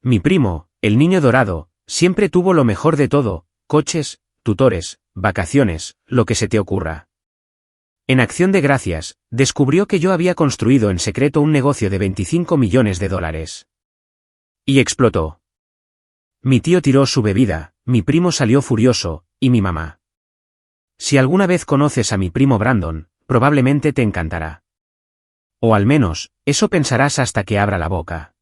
Mi primo, el niño dorado, siempre tuvo lo mejor de todo: coches, tutores, vacaciones, lo que se te ocurra. En Acción de Gracias, descubrió que yo había construido en secreto un negocio de 25 millones de dólares. Y explotó. Mi tío tiró su bebida, mi primo salió furioso, y mi mamá. Si alguna vez conoces a mi primo Brandon, probablemente te encantará. O al menos, eso pensarás hasta que abra la boca.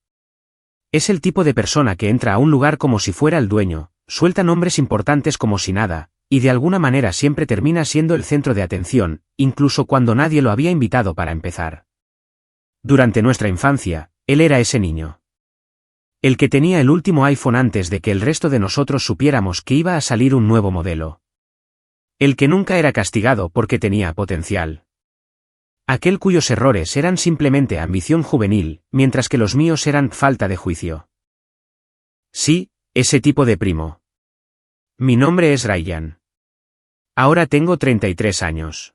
Es el tipo de persona que entra a un lugar como si fuera el dueño, suelta nombres importantes como si nada, y de alguna manera siempre termina siendo el centro de atención, incluso cuando nadie lo había invitado para empezar. Durante nuestra infancia, él era ese niño. El que tenía el último iPhone antes de que el resto de nosotros supiéramos que iba a salir un nuevo modelo. El que nunca era castigado porque tenía potencial. Aquel cuyos errores eran simplemente ambición juvenil, mientras que los míos eran falta de juicio. Sí, ese tipo de primo. Mi nombre es Ryan. Ahora tengo 33 años.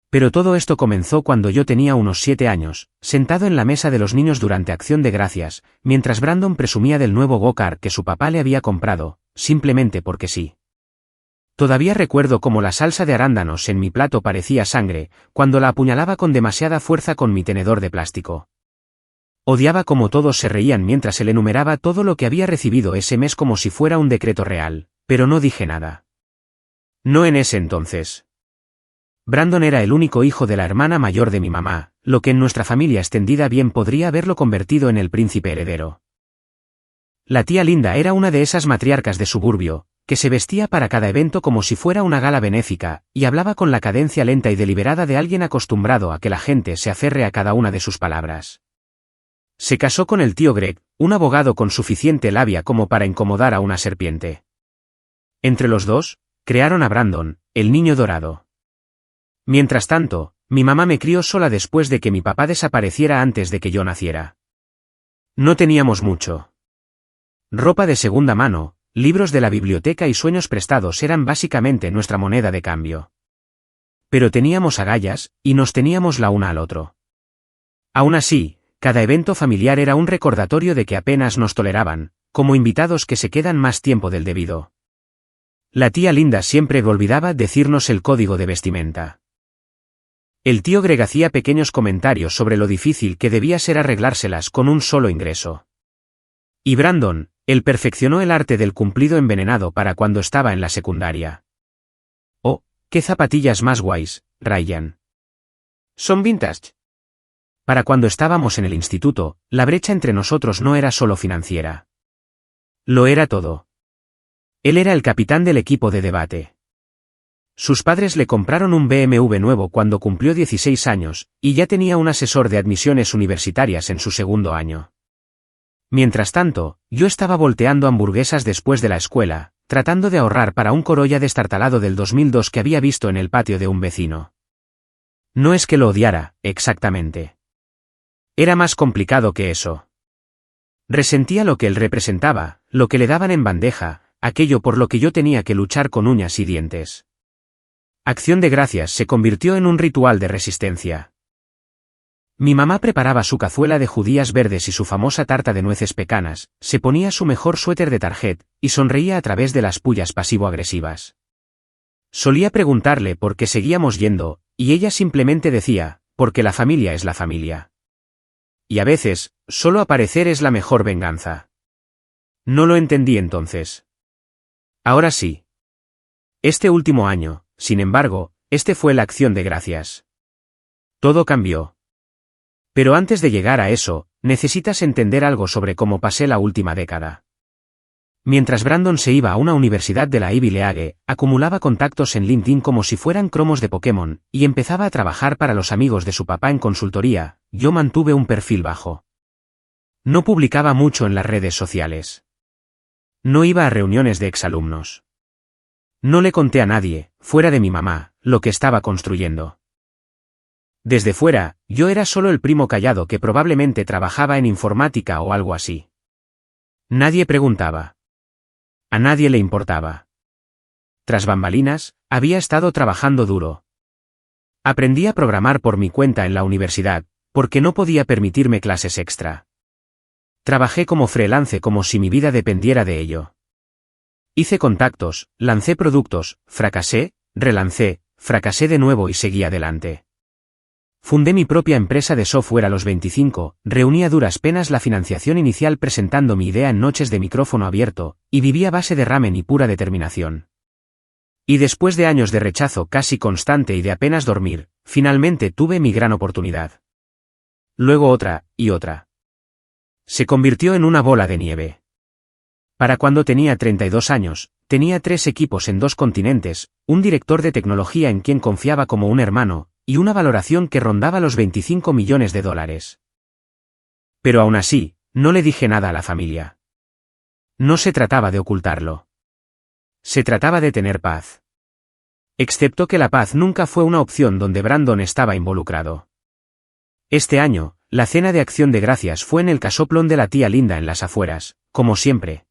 Pero todo esto comenzó cuando yo tenía unos 7 años, sentado en la mesa de los niños durante Acción de Gracias, mientras Brandon presumía del nuevo go-kart que su papá le había comprado, simplemente porque sí. Todavía recuerdo cómo la salsa de arándanos en mi plato parecía sangre, cuando la apuñalaba con demasiada fuerza con mi tenedor de plástico. Odiaba cómo todos se reían mientras él enumeraba todo lo que había recibido ese mes como si fuera un decreto real, pero no dije nada. No en ese entonces. Brandon era el único hijo de la hermana mayor de mi mamá, lo que en nuestra familia extendida bien podría haberlo convertido en el príncipe heredero. La tía Linda era una de esas matriarcas de suburbio, que se vestía para cada evento como si fuera una gala benéfica, y hablaba con la cadencia lenta y deliberada de alguien acostumbrado a que la gente se aferre a cada una de sus palabras. Se casó con el tío Greg, un abogado con suficiente labia como para incomodar a una serpiente. Entre los dos, crearon a Brandon, el niño dorado. Mientras tanto, mi mamá me crió sola después de que mi papá desapareciera antes de que yo naciera. No teníamos mucho. Ropa de segunda mano, libros de la biblioteca y sueños prestados eran básicamente nuestra moneda de cambio. Pero teníamos agallas, y nos teníamos la una al otro. Aún así, cada evento familiar era un recordatorio de que apenas nos toleraban, como invitados que se quedan más tiempo del debido. La tía Linda siempre olvidaba decirnos el código de vestimenta. El tío Greg hacía pequeños comentarios sobre lo difícil que debía ser arreglárselas con un solo ingreso. Y Brandon, él perfeccionó el arte del cumplido envenenado para cuando estaba en la secundaria. Oh, qué zapatillas más guays, Ryan. Son vintage. Para cuando estábamos en el instituto, la brecha entre nosotros no era solo financiera. Lo era todo. Él era el capitán del equipo de debate. Sus padres le compraron un BMW nuevo cuando cumplió 16 años, y ya tenía un asesor de admisiones universitarias en su segundo año. Mientras tanto, yo estaba volteando hamburguesas después de la escuela, tratando de ahorrar para un Corolla destartalado del 2002 que había visto en el patio de un vecino. No es que lo odiara, exactamente. Era más complicado que eso. Resentía lo que él representaba, lo que le daban en bandeja, aquello por lo que yo tenía que luchar con uñas y dientes. Acción de Gracias se convirtió en un ritual de resistencia. Mi mamá preparaba su cazuela de judías verdes y su famosa tarta de nueces pecanas, se ponía su mejor suéter de Target, y sonreía a través de las pullas pasivo-agresivas. Solía preguntarle por qué seguíamos yendo, y ella simplemente decía, porque la familia es la familia. Y a veces, solo aparecer es la mejor venganza. No lo entendí entonces. Ahora sí. Este último año, sin embargo, este fue la Acción de Gracias. Todo cambió. Pero antes de llegar a eso, necesitas entender algo sobre cómo pasé la última década. Mientras Brandon se iba a una universidad de la Ivy League, acumulaba contactos en LinkedIn como si fueran cromos de Pokémon, y empezaba a trabajar para los amigos de su papá en consultoría. Yo mantuve un perfil bajo. No publicaba mucho en las redes sociales. No iba a reuniones de exalumnos. No le conté a nadie, fuera de mi mamá, lo que estaba construyendo. Desde fuera, yo era solo el primo callado que probablemente trabajaba en informática o algo así. Nadie preguntaba. A nadie le importaba. Tras bambalinas, había estado trabajando duro. Aprendí a programar por mi cuenta en la universidad, porque no podía permitirme clases extra. Trabajé como freelance como si mi vida dependiera de ello. Hice contactos, lancé productos, fracasé, relancé, fracasé de nuevo y seguí adelante. Fundé mi propia empresa de software a los 25, reuní a duras penas la financiación inicial presentando mi idea en noches de micrófono abierto, y viví a base de ramen y pura determinación. Y después de años de rechazo casi constante y de apenas dormir, finalmente tuve mi gran oportunidad. Luego otra, y otra. Se convirtió en una bola de nieve. Para cuando tenía 32 años, tenía 3 equipos en 2 continentes, un director de tecnología en quien confiaba como un hermano, y una valoración que rondaba los 25 millones de dólares. Pero aún así, no le dije nada a la familia. No se trataba de ocultarlo. Se trataba de tener paz. Excepto que la paz nunca fue una opción donde Brandon estaba involucrado. Este año, la cena de acción de gracias fue en el casoplón de la tía Linda en las afueras, como siempre.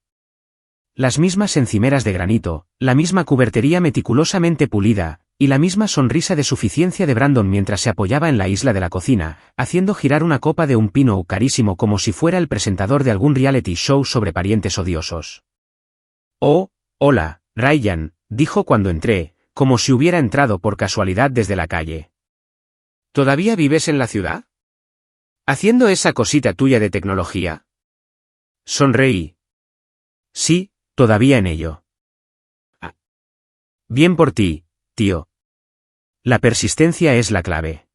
Las mismas encimeras de granito, la misma cubertería meticulosamente pulida, y la misma sonrisa de suficiencia de Brandon mientras se apoyaba en la isla de la cocina, haciendo girar una copa de un pino carísimo como si fuera el presentador de algún reality show sobre parientes odiosos. Oh, hola, Ryan, dijo cuando entré, como si hubiera entrado por casualidad desde la calle. ¿Todavía vives en la ciudad? ¿Haciendo esa cosita tuya de tecnología? Sonreí. Sí, todavía en ello. Ah. Bien por ti, tío. La persistencia es la clave.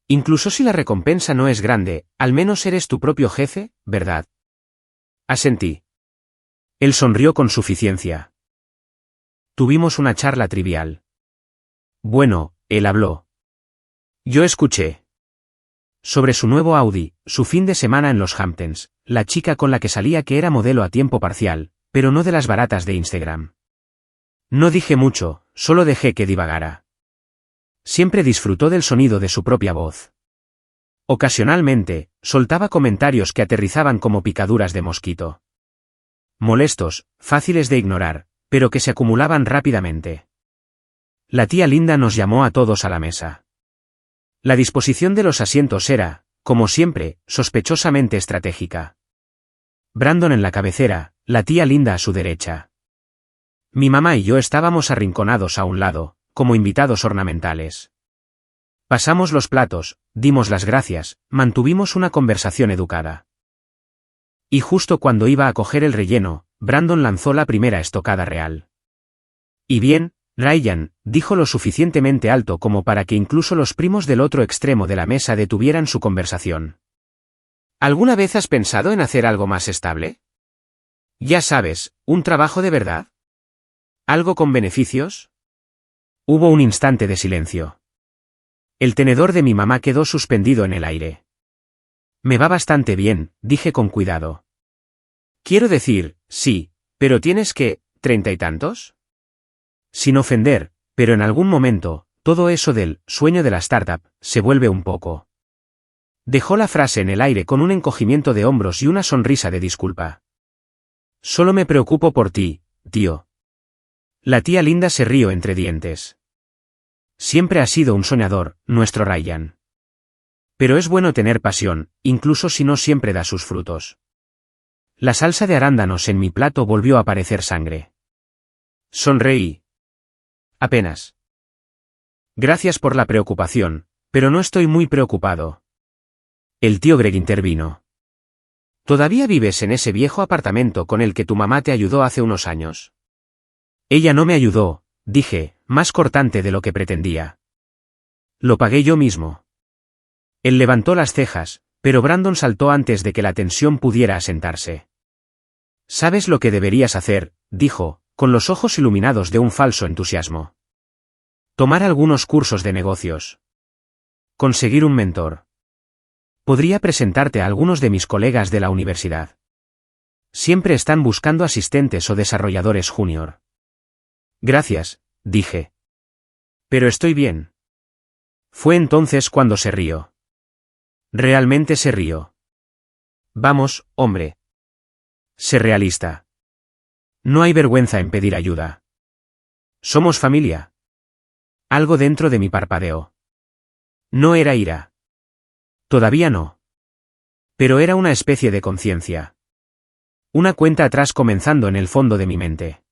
Incluso si la recompensa no es grande, al menos eres tu propio jefe, ¿verdad? Asentí. Él sonrió con suficiencia. Tuvimos una charla trivial. Bueno, él habló. Yo escuché. Sobre su nuevo Audi, su fin de semana en los Hamptons, la chica con la que salía que era modelo a tiempo parcial, pero no de las baratas de Instagram. No dije mucho, solo dejé que divagara. Siempre disfrutó del sonido de su propia voz. Ocasionalmente, soltaba comentarios que aterrizaban como picaduras de mosquito. Molestos, fáciles de ignorar, pero que se acumulaban rápidamente. La tía Linda nos llamó a todos a la mesa. La disposición de los asientos era, como siempre, sospechosamente estratégica. Brandon en la cabecera, la tía Linda a su derecha. Mi mamá y yo estábamos arrinconados a un lado, como invitados ornamentales. Pasamos los platos, dimos las gracias, mantuvimos una conversación educada. Y justo cuando iba a coger el relleno, Brandon lanzó la primera estocada real. Y bien, Ryan, dijo lo suficientemente alto como para que incluso los primos del otro extremo de la mesa detuvieran su conversación. ¿Alguna vez has pensado en hacer algo más estable? Ya sabes, un trabajo de verdad. ¿Algo con beneficios? Hubo un instante de silencio. El tenedor de mi mamá quedó suspendido en el aire. Me va bastante bien, dije con cuidado. Quiero decir, sí, pero tienes que, ¿30 y tantos? Sin ofender, pero en algún momento, todo eso del sueño de la startup se vuelve un poco. Dejó la frase en el aire con un encogimiento de hombros y una sonrisa de disculpa. Solo me preocupo por ti, tío. La tía Linda se rió entre dientes. Siempre ha sido un soñador, nuestro Ryan. Pero es bueno tener pasión, incluso si no siempre da sus frutos. La salsa de arándanos en mi plato volvió a parecer sangre. Sonreí. Apenas. Gracias por la preocupación, pero no estoy muy preocupado. El tío Greg intervino. ¿Todavía vives en ese viejo apartamento con el que tu mamá te ayudó hace unos años? Ella no me ayudó, dije, más cortante de lo que pretendía. Lo pagué yo mismo. Él levantó las cejas, pero Brandon saltó antes de que la tensión pudiera asentarse. ¿Sabes lo que deberías hacer?, dijo, con los ojos iluminados de un falso entusiasmo. Tomar algunos cursos de negocios. Conseguir un mentor. Podría presentarte a algunos de mis colegas de la universidad. Siempre están buscando asistentes o desarrolladores junior. Gracias, dije. Pero estoy bien. Fue entonces cuando se rió. Realmente se rió. Vamos, hombre. Sé realista. No hay vergüenza en pedir ayuda. Somos familia. Algo dentro de mí parpadeó. No era ira. Todavía no. Pero era una especie de conciencia. Una cuenta atrás comenzando en el fondo de mi mente.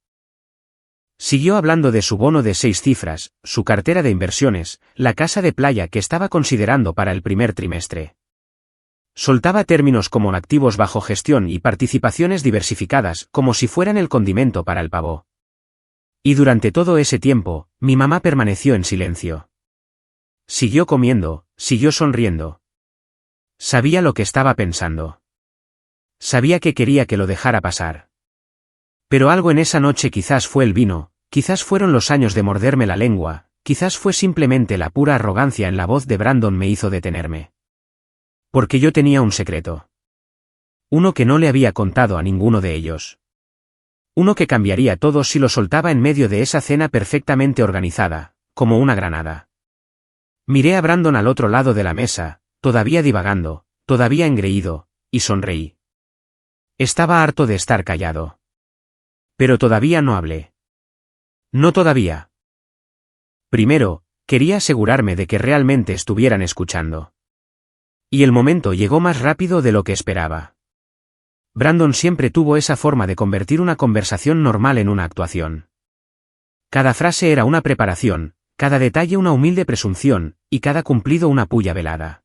Siguió hablando de su bono de 6 cifras, su cartera de inversiones, la casa de playa que estaba considerando para el primer trimestre. Soltaba términos como activos bajo gestión y participaciones diversificadas, como si fueran el condimento para el pavo. Y durante todo ese tiempo, mi mamá permaneció en silencio. Siguió comiendo, siguió sonriendo. Sabía lo que estaba pensando. Sabía que quería que lo dejara pasar. Pero algo en esa noche quizás fue el vino, quizás fueron los años de morderme la lengua, quizás fue simplemente la pura arrogancia en la voz de Brandon me hizo detenerme. Porque yo tenía un secreto. Uno que no le había contado a ninguno de ellos. Uno que cambiaría todo si lo soltaba en medio de esa cena perfectamente organizada, como una granada. Miré a Brandon al otro lado de la mesa, todavía divagando, todavía engreído, y sonreí. Estaba harto de estar callado. Pero todavía no hablé. No todavía. Primero, quería asegurarme de que realmente estuvieran escuchando. Y el momento llegó más rápido de lo que esperaba. Brandon siempre tuvo esa forma de convertir una conversación normal en una actuación. Cada frase era una preparación, cada detalle una humilde presunción, y cada cumplido una puya velada.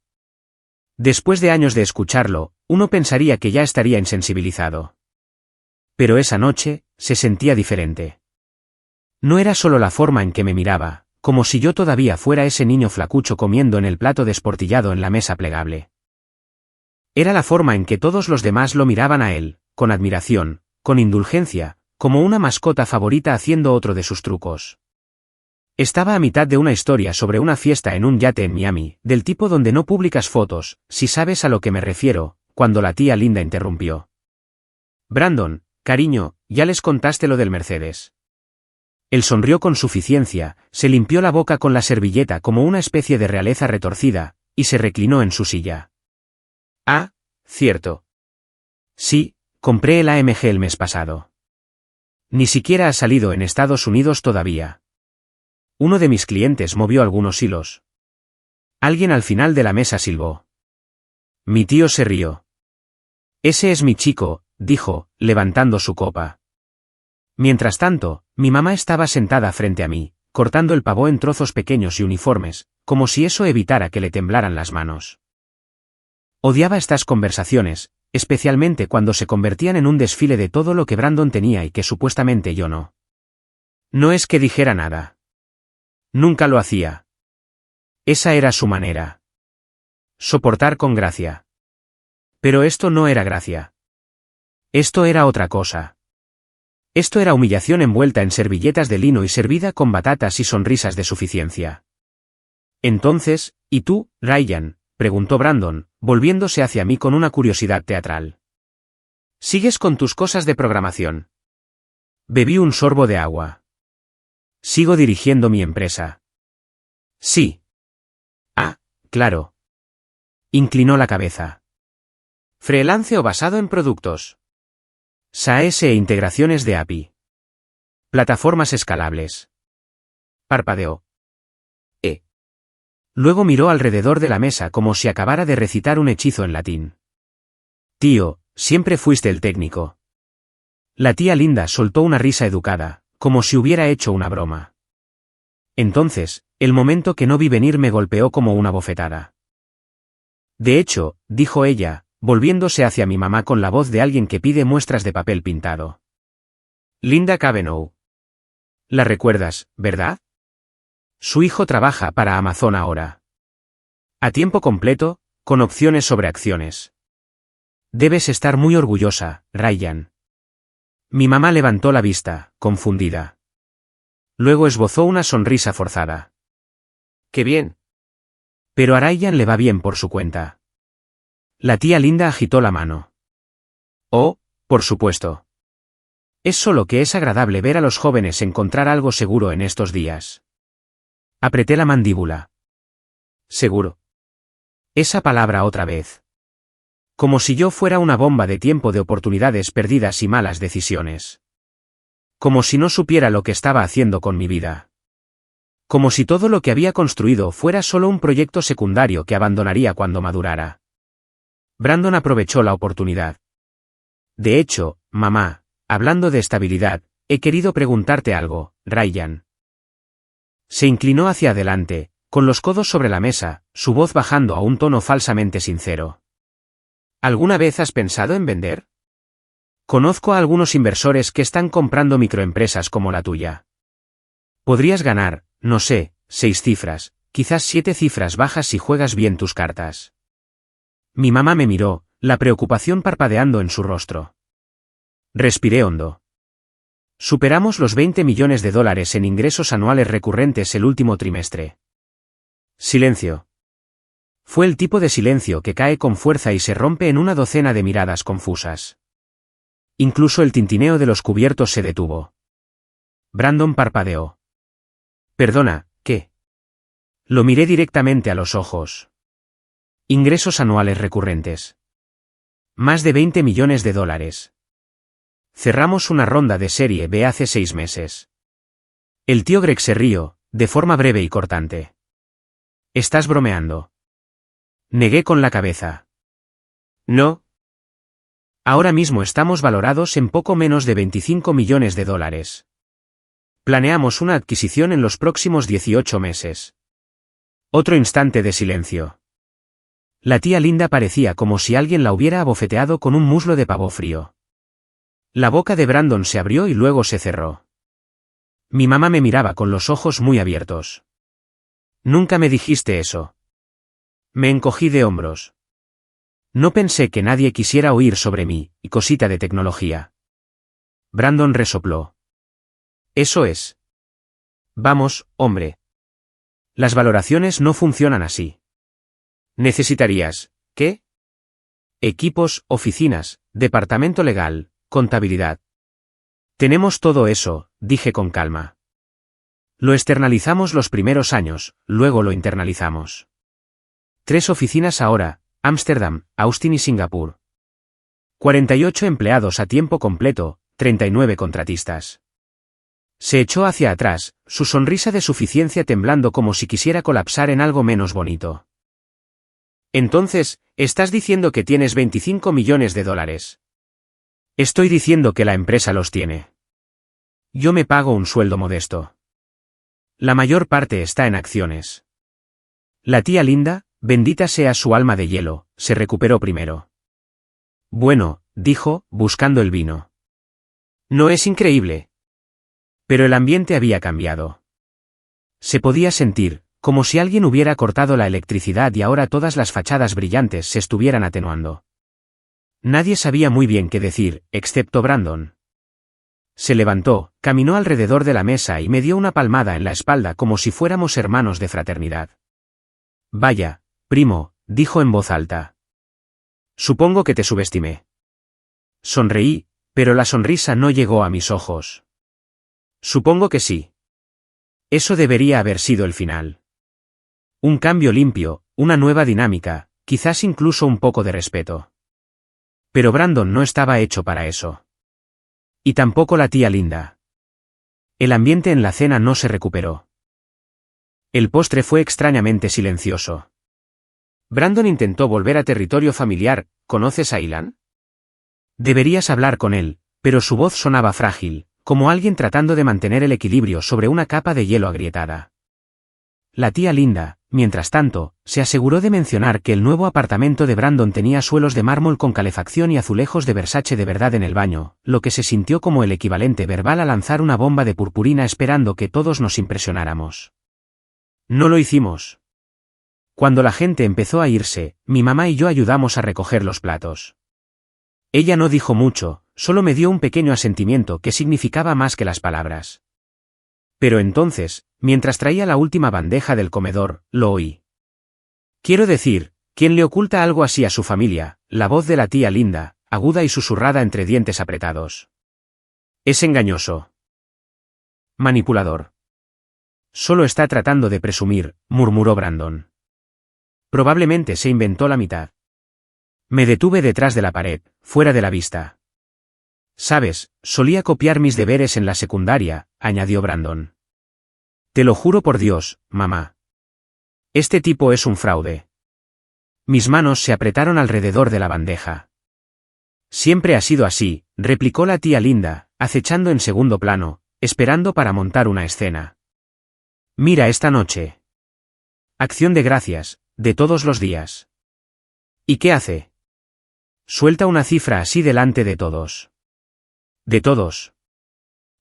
Después de años de escucharlo, uno pensaría que ya estaría insensibilizado. Pero esa noche, se sentía diferente. No era solo la forma en que me miraba, como si yo todavía fuera ese niño flacucho comiendo en el plato desportillado en la mesa plegable. Era la forma en que todos los demás lo miraban a él, con admiración, con indulgencia, como una mascota favorita haciendo otro de sus trucos. Estaba a mitad de una historia sobre una fiesta en un yate en Miami, del tipo donde no publicas fotos, si sabes a lo que me refiero, cuando la tía Linda interrumpió. Brandon, cariño, ya les contaste lo del Mercedes. Él sonrió con suficiencia, se limpió la boca con la servilleta como una especie de realeza retorcida, y se reclinó en su silla. Ah, cierto. Sí, compré el AMG el mes pasado. Ni siquiera ha salido en Estados Unidos todavía. Uno de mis clientes movió algunos hilos. Alguien al final de la mesa silbó. Mi tío se rió. Ese es mi chico, dijo, levantando su copa. Mientras tanto, mi mamá estaba sentada frente a mí, cortando el pavo en trozos pequeños y uniformes, como si eso evitara que le temblaran las manos. Odiaba estas conversaciones, especialmente cuando se convertían en un desfile de todo lo que Brandon tenía y que supuestamente yo no. No es que dijera nada. Nunca lo hacía. Esa era su manera. Soportar con gracia. Pero esto no era gracia. Esto era otra cosa. Esto era humillación envuelta en servilletas de lino y servida con batatas y sonrisas de suficiencia. Entonces, ¿y tú, Ryan?, preguntó Brandon, volviéndose hacia mí con una curiosidad teatral. ¿Sigues con tus cosas de programación? Bebí un sorbo de agua. Sigo dirigiendo mi empresa. Sí. Ah, claro. Inclinó la cabeza. ¿Freelance o basado en productos? SaaS e integraciones de API. Plataformas escalables. Parpadeó. Luego miró alrededor de la mesa como si acabara de recitar un hechizo en latín. Tío, siempre fuiste el técnico. La tía Linda soltó una risa educada, como si hubiera hecho una broma. Entonces, el momento que no vi venir me golpeó como una bofetada. De hecho, dijo ella, volviéndose hacia mi mamá con la voz de alguien que pide muestras de papel pintado. Linda Cavanaugh. ¿La recuerdas, verdad? Su hijo trabaja para Amazon ahora. A tiempo completo, con opciones sobre acciones. Debes estar muy orgullosa, Ryan. Mi mamá levantó la vista, confundida. Luego esbozó una sonrisa forzada. ¡Qué bien! Pero a Ryan le va bien por su cuenta. La tía Linda agitó la mano. Oh, por supuesto. Es solo que es agradable ver a los jóvenes encontrar algo seguro en estos días. Apreté la mandíbula. Seguro. Esa palabra otra vez. Como si yo fuera una bomba de tiempo de oportunidades perdidas y malas decisiones. Como si no supiera lo que estaba haciendo con mi vida. Como si todo lo que había construido fuera solo un proyecto secundario que abandonaría cuando madurara. Brandon aprovechó la oportunidad. De hecho, mamá, hablando de estabilidad, he querido preguntarte algo, Ryan. Se inclinó hacia adelante, con los codos sobre la mesa, su voz bajando a un tono falsamente sincero. ¿Alguna vez has pensado en vender? Conozco a algunos inversores que están comprando microempresas como la tuya. Podrías ganar, no sé, 6 cifras, quizás 7 cifras bajas si juegas bien tus cartas. Mi mamá me miró, la preocupación parpadeando en su rostro. Respiré hondo. Superamos los 20 millones de dólares en ingresos anuales recurrentes el último trimestre. Silencio. Fue el tipo de silencio que cae con fuerza y se rompe en una docena de miradas confusas. Incluso el tintineo de los cubiertos se detuvo. Brandon parpadeó. Perdona, ¿qué? Lo miré directamente a los ojos. Ingresos anuales recurrentes. Más de 20 millones de dólares. Cerramos una ronda de Serie B hace 6 meses. El tío Greg se rió, de forma breve y cortante. ¿Estás bromeando? Negué con la cabeza. No. Ahora mismo estamos valorados en poco menos de 25 millones de dólares. Planeamos una adquisición en los próximos 18 meses. Otro instante de silencio. La tía Linda parecía como si alguien la hubiera abofeteado con un muslo de pavo frío. La boca de Brandon se abrió y luego se cerró. Mi mamá me miraba con los ojos muy abiertos. Nunca me dijiste eso. Me encogí de hombros. No pensé que nadie quisiera oír sobre mí, y cosita de tecnología. Brandon resopló. Eso es. Vamos, hombre. Las valoraciones no funcionan así. Necesitarías, ¿qué? Equipos, oficinas, departamento legal, contabilidad. Tenemos todo eso, dije con calma. Lo externalizamos los primeros años, luego lo internalizamos. 3 oficinas ahora, Ámsterdam, Austin y Singapur. 48 empleados a tiempo completo, 39 contratistas. Se echó hacia atrás, su sonrisa de suficiencia temblando como si quisiera colapsar en algo menos bonito. Entonces, estás diciendo que tienes 25 millones de dólares. Estoy diciendo que la empresa los tiene. Yo me pago un sueldo modesto. La mayor parte está en acciones. La tía Linda, bendita sea su alma de hielo, se recuperó primero. Bueno, dijo, buscando el vino. ¿No es increíble? Pero el ambiente había cambiado. Se podía sentir, como si alguien hubiera cortado la electricidad y ahora todas las fachadas brillantes se estuvieran atenuando. Nadie sabía muy bien qué decir, excepto Brandon. Se levantó, caminó alrededor de la mesa y me dio una palmada en la espalda como si fuéramos hermanos de fraternidad. Vaya, primo, dijo en voz alta. Supongo que te subestimé. Sonreí, pero la sonrisa no llegó a mis ojos. Supongo que sí. Eso debería haber sido el final. Un cambio limpio, una nueva dinámica, quizás incluso un poco de respeto. Pero Brandon no estaba hecho para eso. Y tampoco la tía Linda. El ambiente en la cena no se recuperó. El postre fue extrañamente silencioso. Brandon intentó volver a territorio familiar. ¿Conoces a Ilan? Deberías hablar con él, pero su voz sonaba frágil, como alguien tratando de mantener el equilibrio sobre una capa de hielo agrietada. La tía Linda, mientras tanto, se aseguró de mencionar que el nuevo apartamento de Brandon tenía suelos de mármol con calefacción y azulejos de Versace de verdad en el baño, lo que se sintió como el equivalente verbal a lanzar una bomba de purpurina esperando que todos nos impresionáramos. No lo hicimos. Cuando la gente empezó a irse, mi mamá y yo ayudamos a recoger los platos. Ella no dijo mucho, solo me dio un pequeño asentimiento que significaba más que las palabras. Pero entonces, mientras traía la última bandeja del comedor, lo oí. Quiero decir, ¿quién le oculta algo así a su familia? La voz de la tía Linda, aguda y susurrada entre dientes apretados. Es engañoso. Manipulador. Solo está tratando de presumir, murmuró Brandon. Probablemente se inventó la mitad. Me detuve detrás de la pared, fuera de la vista. Sabes, solía copiar mis deberes en la secundaria, añadió Brandon. Te lo juro por Dios, mamá. Este tipo es un fraude. Mis manos se apretaron alrededor de la bandeja. Siempre ha sido así, replicó la tía Linda, acechando en segundo plano, esperando para montar una escena. Mira esta noche. Acción de gracias, de todos los días. ¿Y qué hace? Suelta una cifra así delante de todos. De todos.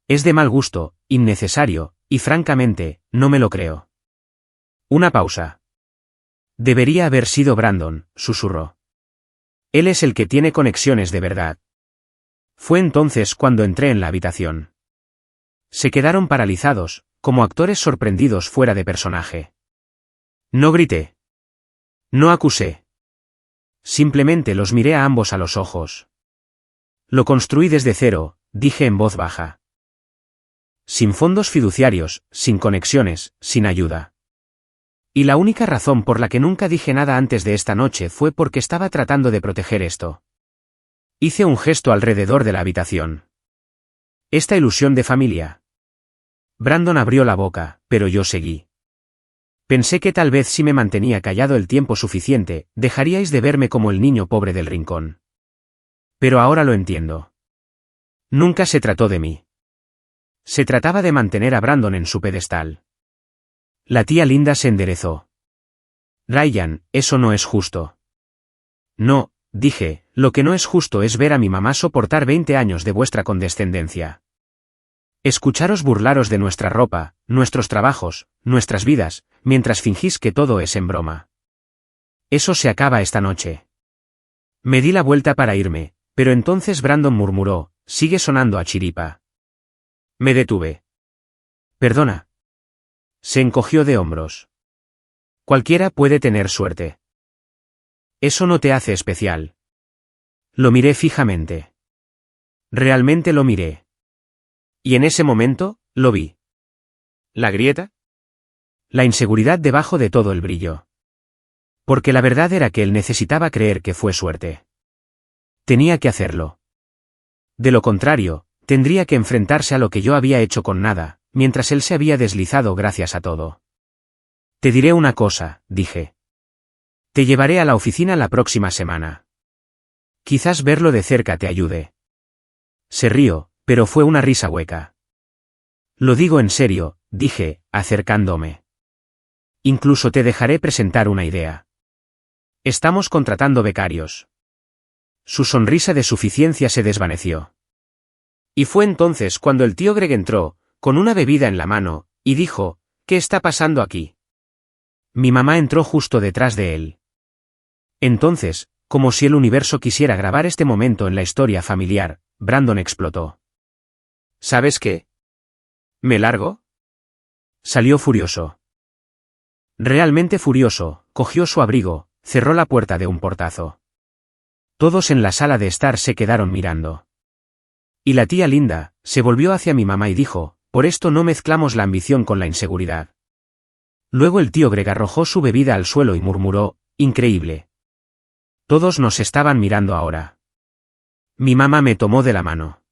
Es de mal gusto, innecesario, y francamente, no me lo creo. Una pausa. Debería haber sido Brandon, susurró. Él es el que tiene conexiones de verdad. Fue entonces cuando entré en la habitación. Se quedaron paralizados, como actores sorprendidos fuera de personaje. No grité. No acusé. Simplemente los miré a ambos a los ojos. Lo construí desde cero, dije en voz baja. Sin fondos fiduciarios, sin conexiones, sin ayuda. Y la única razón por la que nunca dije nada antes de esta noche fue porque estaba tratando de proteger esto. Hice un gesto alrededor de la habitación. Esta ilusión de familia. Brandon abrió la boca, pero yo seguí. Pensé que tal vez si me mantenía callado el tiempo suficiente, dejaríais de verme como el niño pobre del rincón. Pero ahora lo entiendo. Nunca se trató de mí. Se trataba de mantener a Brandon en su pedestal. La tía Linda se enderezó. Ryan, eso no es justo. No, dije, lo que no es justo es ver a mi mamá soportar 20 años de vuestra condescendencia. Escucharos burlaros de nuestra ropa, nuestros trabajos, nuestras vidas, mientras fingís que todo es en broma. Eso se acaba esta noche. Me di la vuelta para irme, pero entonces Brandon murmuró, sigue sonando a chiripa. Me detuve. Perdona. Se encogió de hombros. Cualquiera puede tener suerte. Eso no te hace especial. Lo miré fijamente. Realmente lo miré. Y en ese momento, lo vi. ¿La grieta? La inseguridad debajo de todo el brillo. Porque la verdad era que él necesitaba creer que fue suerte. Tenía que hacerlo. De lo contrario, tendría que enfrentarse a lo que yo había hecho con nada, mientras él se había deslizado gracias a todo. Te diré una cosa, dije. Te llevaré a la oficina la próxima semana. Quizás verlo de cerca te ayude. Se rió, pero fue una risa hueca. Lo digo en serio, dije, acercándome. Incluso te dejaré presentar una idea. Estamos contratando becarios. Su sonrisa de suficiencia se desvaneció. Y fue entonces cuando el tío Greg entró, con una bebida en la mano, y dijo, ¿qué está pasando aquí? Mi mamá entró justo detrás de él. Entonces, como si el universo quisiera grabar este momento en la historia familiar, Brandon explotó. ¿Sabes qué? ¿Me largo? Salió furioso. Realmente furioso, cogió su abrigo, cerró la puerta de un portazo. Todos en la sala de estar se quedaron mirando. Y la tía Linda, se volvió hacia mi mamá y dijo, por esto no mezclamos la ambición con la inseguridad. Luego el tío Greg arrojó su bebida al suelo y murmuró, increíble. Todos nos estaban mirando ahora. Mi mamá me tomó de la mano.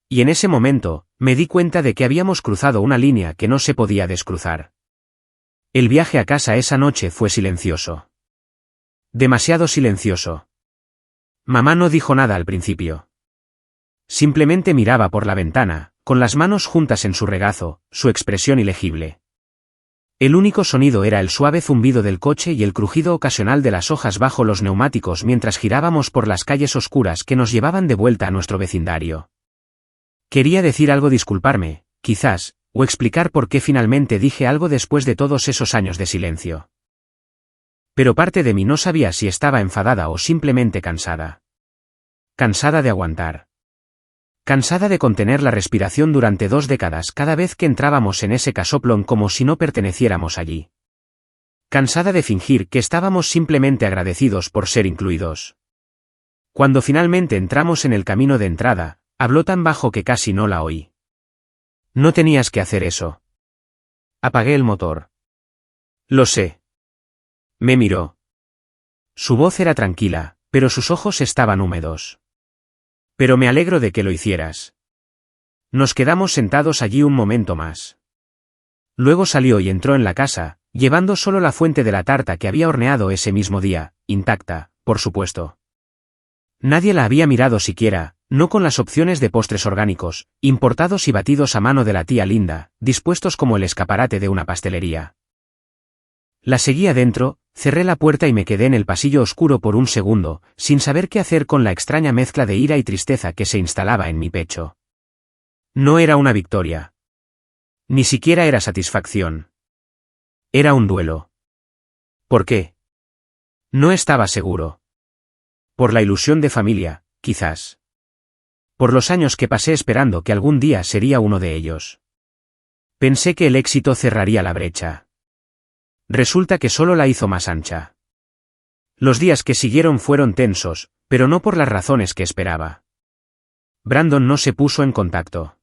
Y en ese momento, me di cuenta de que habíamos cruzado una línea que no se podía descruzar. El viaje a casa esa noche fue silencioso. Demasiado silencioso. Mamá no dijo nada al principio. Simplemente miraba por la ventana, con las manos juntas en su regazo, su expresión ilegible. El único sonido era el suave zumbido del coche y el crujido ocasional de las hojas bajo los neumáticos mientras girábamos por las calles oscuras que nos llevaban de vuelta a nuestro vecindario. Quería decir algo, disculparme, quizás, o explicar por qué finalmente dije algo después de todos esos años de silencio. Pero parte de mí no sabía si estaba enfadada o simplemente cansada. Cansada de aguantar. Cansada de contener la respiración durante 2 décadas cada vez que entrábamos en ese casoplón como si no perteneciéramos allí. Cansada de fingir que estábamos simplemente agradecidos por ser incluidos. Cuando finalmente entramos en el camino de entrada, habló tan bajo que casi no la oí. No tenías que hacer eso. Apagué el motor. Lo sé. Me miró. Su voz era tranquila, pero sus ojos estaban húmedos. Pero me alegro de que lo hicieras. Nos quedamos sentados allí un momento más. Luego salió y entró en la casa, llevando solo la fuente de la tarta que había horneado ese mismo día, intacta, por supuesto. Nadie la había mirado siquiera, no con las opciones de postres orgánicos, importados y batidos a mano de la tía Linda, dispuestos como el escaparate de una pastelería. La seguí adentro, cerré la puerta y me quedé en el pasillo oscuro por un segundo, sin saber qué hacer con la extraña mezcla de ira y tristeza que se instalaba en mi pecho. No era una victoria. Ni siquiera era satisfacción. Era un duelo. ¿Por qué? No estaba seguro. Por la ilusión de familia, quizás. Por los años que pasé esperando que algún día sería uno de ellos. Pensé que el éxito cerraría la brecha. Resulta que solo la hizo más ancha. Los días que siguieron fueron tensos, pero no por las razones que esperaba. Brandon no se puso en contacto.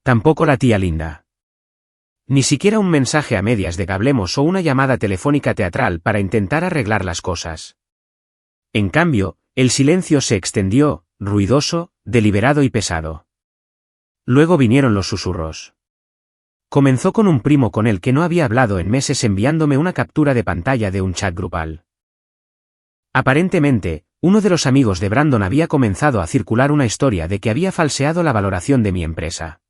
Tampoco la tía Linda. Ni siquiera un mensaje a medias de que hablemos o una llamada telefónica teatral para intentar arreglar las cosas. En cambio, el silencio se extendió, ruidoso, deliberado y pesado. Luego vinieron los susurros. Comenzó con un primo con el que no había hablado en meses enviándome una captura de pantalla de un chat grupal. Aparentemente, uno de los amigos de Brandon había comenzado a circular una historia de que había falseado la valoración de mi empresa.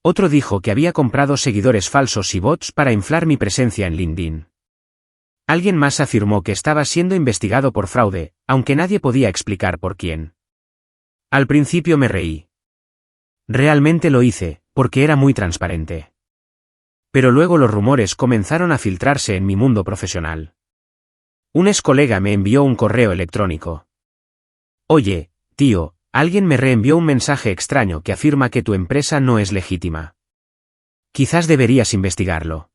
Otro dijo que había comprado seguidores falsos y bots para inflar mi presencia en LinkedIn. Alguien más afirmó que estaba siendo investigado por fraude, aunque nadie podía explicar por quién. Al principio me reí. Realmente lo hice, porque era muy transparente. Pero luego los rumores comenzaron a filtrarse en mi mundo profesional. Un ex colega me envió un correo electrónico. Oye, tío, alguien me reenvió un mensaje extraño que afirma que tu empresa no es legítima. Quizás deberías investigarlo.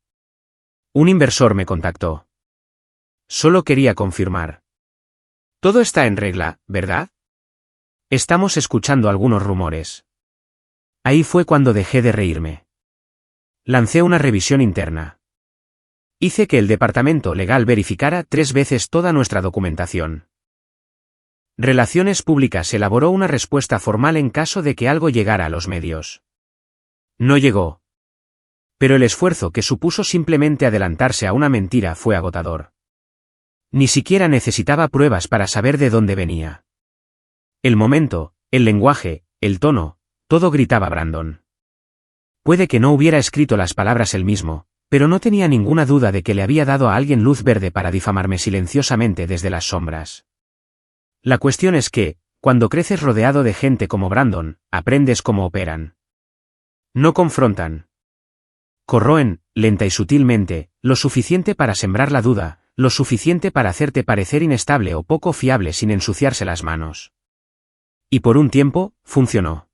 Un inversor me contactó. Solo quería confirmar. Todo está en regla, ¿verdad? Estamos escuchando algunos rumores. Ahí fue cuando dejé de reírme. Lancé una revisión interna. Hice que el departamento legal verificara 3 veces toda nuestra documentación. Relaciones Públicas elaboró una respuesta formal en caso de que algo llegara a los medios. No llegó. Pero el esfuerzo que supuso simplemente adelantarse a una mentira fue agotador. Ni siquiera necesitaba pruebas para saber de dónde venía. El momento, el lenguaje, el tono, todo gritaba Brandon. Puede que no hubiera escrito las palabras él mismo, pero no tenía ninguna duda de que le había dado a alguien luz verde para difamarme silenciosamente desde las sombras. La cuestión es que, cuando creces rodeado de gente como Brandon, aprendes cómo operan. No confrontan. Corroen, lenta y sutilmente, lo suficiente para sembrar la duda, lo suficiente para hacerte parecer inestable o poco fiable sin ensuciarse las manos. Y por un tiempo, funcionó.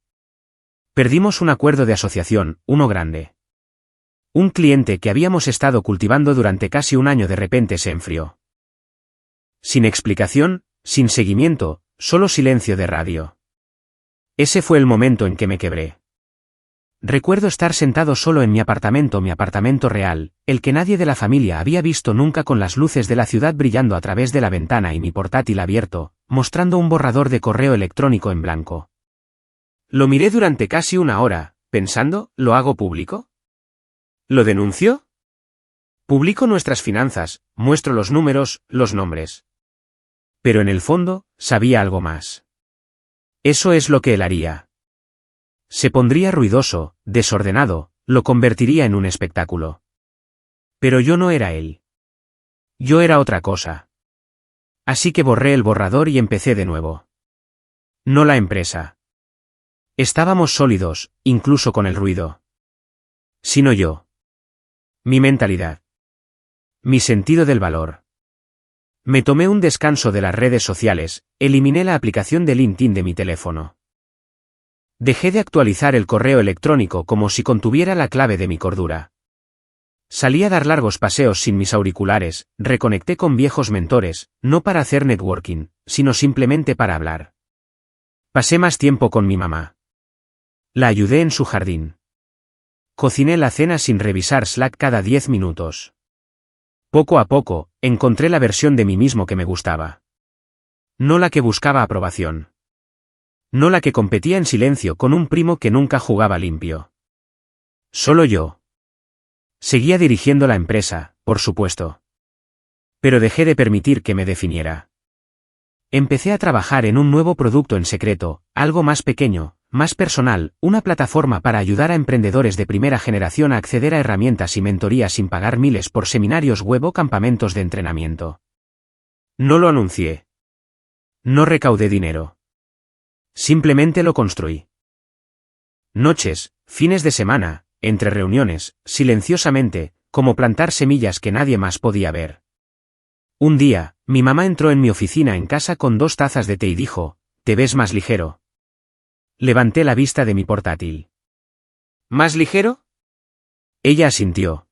Perdimos un acuerdo de asociación, uno grande. Un cliente que habíamos estado cultivando durante casi un año de repente se enfrió. Sin explicación, sin seguimiento, solo silencio de radio. Ese fue el momento en que me quebré. Recuerdo estar sentado solo en mi apartamento real, el que nadie de la familia había visto nunca, con las luces de la ciudad brillando a través de la ventana y mi portátil abierto, mostrando un borrador de correo electrónico en blanco. Lo miré durante casi una hora, pensando, ¿lo hago público? ¿Lo denuncio? Publico nuestras finanzas, muestro los números, los nombres. Pero en el fondo, sabía algo más. Eso es lo que él haría. Se pondría ruidoso, desordenado, lo convertiría en un espectáculo. Pero yo no era él. Yo era otra cosa. Así que borré el borrador y empecé de nuevo. No la empresa. Estábamos sólidos, incluso con el ruido. Sino yo. Mi mentalidad. Mi sentido del valor. Me tomé un descanso de las redes sociales, eliminé la aplicación de LinkedIn de mi teléfono. Dejé de actualizar el correo electrónico como si contuviera la clave de mi cordura. Salí a dar largos paseos sin mis auriculares, reconecté con viejos mentores, no para hacer networking, sino simplemente para hablar. Pasé más tiempo con mi mamá. La ayudé en su jardín. Cociné la cena sin revisar Slack cada 10 minutos. Poco a poco, encontré la versión de mí mismo que me gustaba. No la que buscaba aprobación. No la que competía en silencio con un primo que nunca jugaba limpio. Solo yo. Seguía dirigiendo la empresa, por supuesto. Pero dejé de permitir que me definiera. Empecé a trabajar en un nuevo producto en secreto, algo más pequeño, más personal, una plataforma para ayudar a emprendedores de primera generación a acceder a herramientas y mentoría sin pagar miles por seminarios web o campamentos de entrenamiento. No lo anuncié. No recaudé dinero. Simplemente lo construí. Noches, fines de semana, entre reuniones, silenciosamente, como plantar semillas que nadie más podía ver. Un día, mi mamá entró en mi oficina en casa con 2 tazas de té y dijo, «¿Te ves más ligero?» Levanté la vista de mi portátil. «¿Más ligero?» Ella asintió.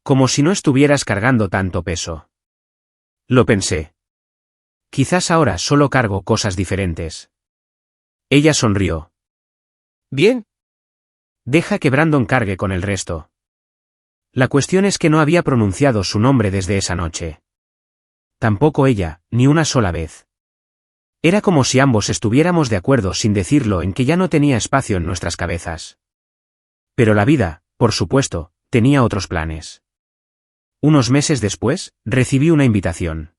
«Como si no estuvieras cargando tanto peso». Lo pensé. Quizás ahora solo cargo cosas diferentes. Ella sonrió. «Bien. Deja que Brandon cargue con el resto». La cuestión es que no había pronunciado su nombre desde esa noche. Tampoco ella, ni una sola vez. Era como si ambos estuviéramos de acuerdo sin decirlo en que ya no tenía espacio en nuestras cabezas. Pero la vida, por supuesto, tenía otros planes. Unos meses después, recibí una invitación.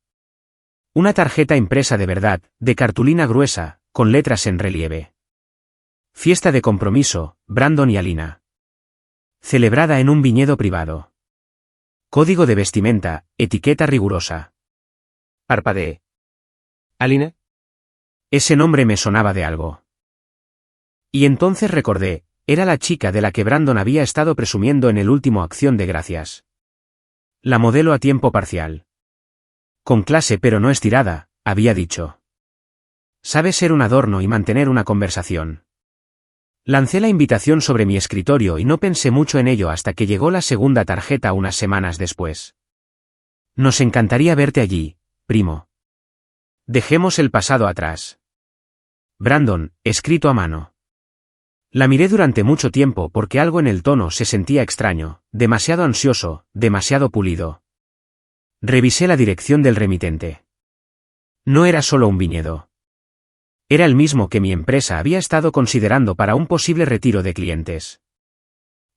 Una tarjeta impresa de verdad, de cartulina gruesa, con letras en relieve. Fiesta de compromiso, Brandon y Alina. Celebrada en un viñedo privado. Código de vestimenta, etiqueta rigurosa. Parpadeé. ¿Alina? Ese nombre me sonaba de algo. Y entonces recordé, era la chica de la que Brandon había estado presumiendo en el último Acción de Gracias. La modelo a tiempo parcial. Con clase pero no estirada, había dicho. Sabe ser un adorno y mantener una conversación. Lancé la invitación sobre mi escritorio y no pensé mucho en ello hasta que llegó la segunda tarjeta unas semanas después. Nos encantaría verte allí, primo. Dejemos el pasado atrás. Brandon, escrito a mano. La miré durante mucho tiempo porque algo en el tono se sentía extraño, demasiado ansioso, demasiado pulido. Revisé la dirección del remitente. No era solo un viñedo. Era el mismo que mi empresa había estado considerando para un posible retiro de clientes.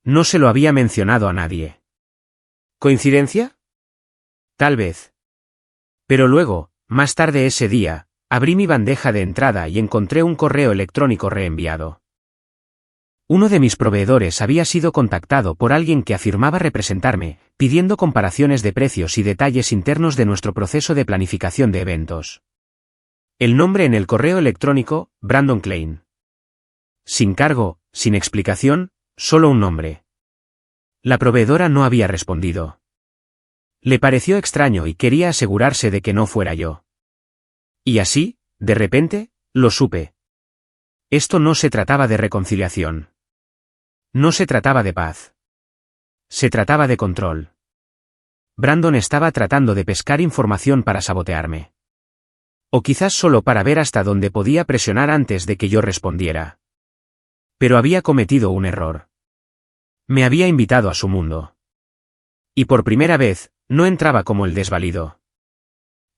No se lo había mencionado a nadie. ¿Coincidencia? Tal vez. Pero luego, más tarde ese día, abrí mi bandeja de entrada y encontré un correo electrónico reenviado. Uno de mis proveedores había sido contactado por alguien que afirmaba representarme, pidiendo comparaciones de precios y detalles internos de nuestro proceso de planificación de eventos. El nombre en el correo electrónico, Brandon Klein. Sin cargo, sin explicación, solo un nombre. La proveedora no había respondido. Le pareció extraño y quería asegurarse de que no fuera yo. Y así, de repente, lo supe. Esto no se trataba de reconciliación. No se trataba de paz. Se trataba de control. Brandon estaba tratando de pescar información para sabotearme. O quizás solo para ver hasta dónde podía presionar antes de que yo respondiera. Pero había cometido un error. Me había invitado a su mundo. Y por primera vez, no entraba como el desvalido.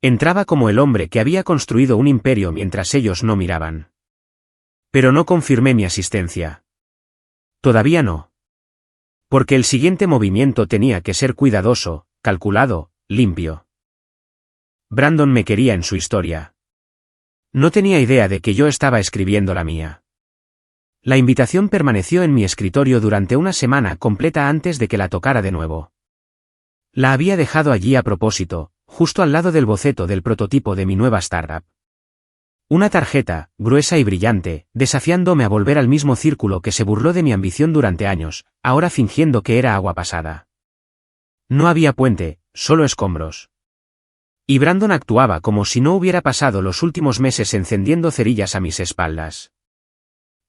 Entraba como el hombre que había construido un imperio mientras ellos no miraban. Pero no confirmé mi asistencia. Todavía no. Porque el siguiente movimiento tenía que ser cuidadoso, calculado, limpio. Brandon me quería en su historia. No tenía idea de que yo estaba escribiendo la mía. La invitación permaneció en mi escritorio durante una semana completa antes de que la tocara de nuevo. La había dejado allí a propósito, justo al lado del boceto del prototipo de mi nueva startup. Una tarjeta, gruesa y brillante, desafiándome a volver al mismo círculo que se burló de mi ambición durante años, ahora fingiendo que era agua pasada. No había puente, solo escombros. Y Brandon actuaba como si no hubiera pasado los últimos meses encendiendo cerillas a mis espaldas.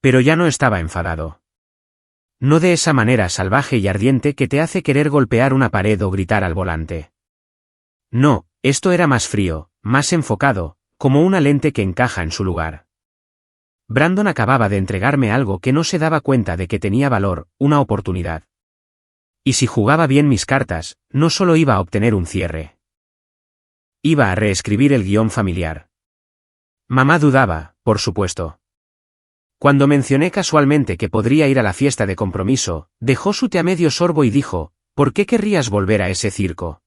Pero ya no estaba enfadado. No de esa manera salvaje y ardiente que te hace querer golpear una pared o gritar al volante. No, esto era más frío, más enfocado, como una lente que encaja en su lugar. Brandon acababa de entregarme algo que no se daba cuenta de que tenía valor, una oportunidad. Y si jugaba bien mis cartas, no solo iba a obtener un cierre. Iba a reescribir el guión familiar. Mamá dudaba, por supuesto. Cuando mencioné casualmente que podría ir a la fiesta de compromiso, dejó su té a medio sorbo y dijo, ¿Por qué querrías volver a ese circo?